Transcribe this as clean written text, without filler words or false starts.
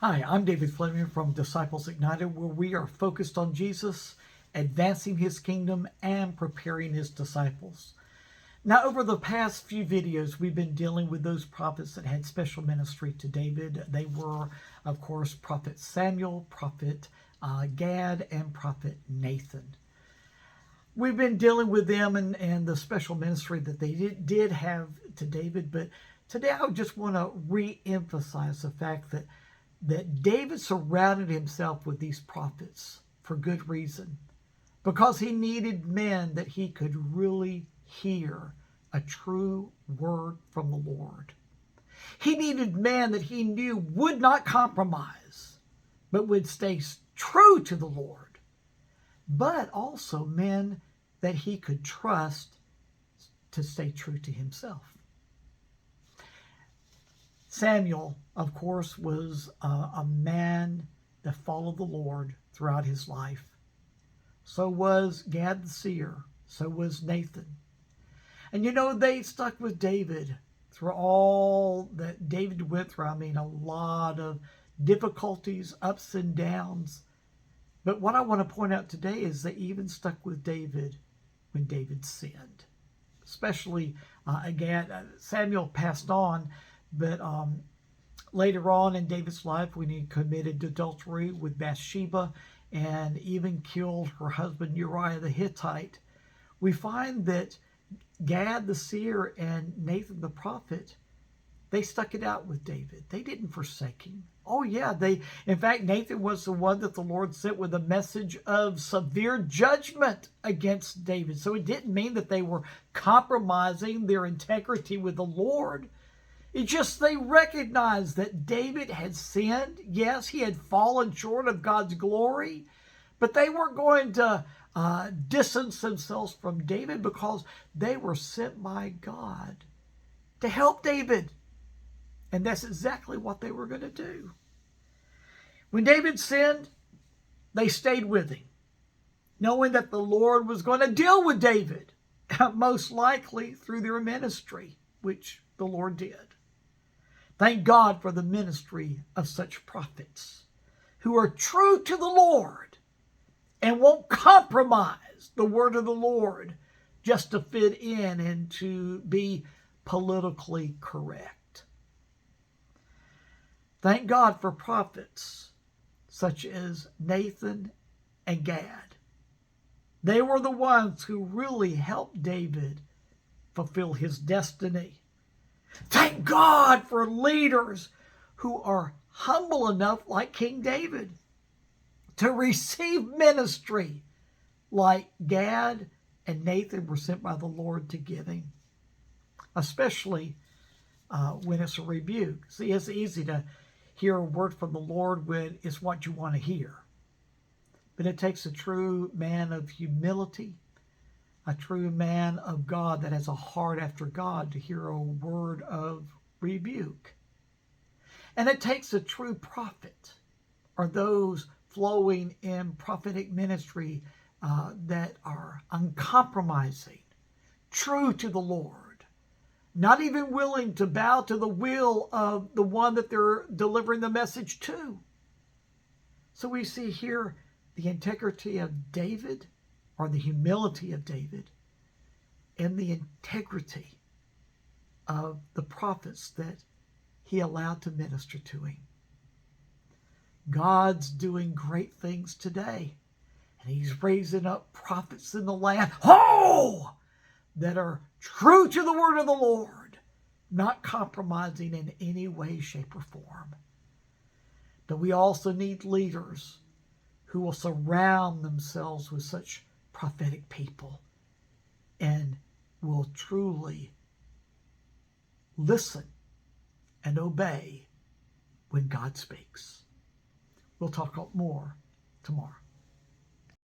Hi, I'm David Fleming from Disciples Ignited, where we are focused on Jesus, advancing his kingdom, and preparing his disciples. Now, over the past few videos, we've been dealing with those prophets that had special ministry to David. They were, of course, Prophet Samuel, Prophet Gad, and Prophet Nathan. We've been dealing with them and the special ministry that they did have to David, but today I just want to re-emphasize the fact that David surrounded himself with these prophets for good reason, because he needed men that he could really hear a true word from the Lord. He needed men that he knew would not compromise, but would stay true to the Lord, but also men that he could trust to stay true to himself. Samuel, of course, was a man that followed the Lord throughout his life. So was Gad the seer. So was Nathan. And they stuck with David through all that David went through. I mean, a lot of difficulties, ups and downs. But what I want to point out today is they even stuck with David when David sinned. Especially, again, Samuel passed on. But later on in David's life, when he committed adultery with Bathsheba and even killed her husband Uriah the Hittite, we find that Gad the seer and Nathan the prophet, they stuck it out with David. They didn't forsake him. Oh yeah, in fact, Nathan was the one that the Lord sent with a message of severe judgment against David. So it didn't mean that they were compromising their integrity with the Lord. It's just they recognized that David had sinned. Yes, he had fallen short of God's glory, but they weren't going to distance themselves from David, because they were sent by God to help David. And that's exactly what they were going to do. When David sinned, they stayed with him, knowing that the Lord was going to deal with David, most likely through their ministry, which the Lord did. Thank God for the ministry of such prophets who are true to the Lord and won't compromise the word of the Lord just to fit in and to be politically correct. Thank God for prophets such as Nathan and Gad. They were the ones who really helped David fulfill his destiny. Thank God for leaders who are humble enough, like King David, to receive ministry like Gad and Nathan were sent by the Lord to give him, especially when it's a rebuke. See, it's easy to hear a word from the Lord when it's what you want to hear. But it takes a true man of humility, a true man of God that has a heart after God, to hear a word of rebuke. And it takes a true prophet, or those flowing in prophetic ministry that are uncompromising, true to the Lord, not even willing to bow to the will of the one that they're delivering the message to. So we see here the integrity of David, or the humility of David, and the integrity of the prophets that he allowed to minister to him. God's doing great things today, and he's raising up prophets in the land, that are true to the word of the Lord, not compromising in any way, shape, or form. But we also need leaders who will surround themselves with such prophetic people and will truly listen and obey when God speaks. We'll talk more tomorrow.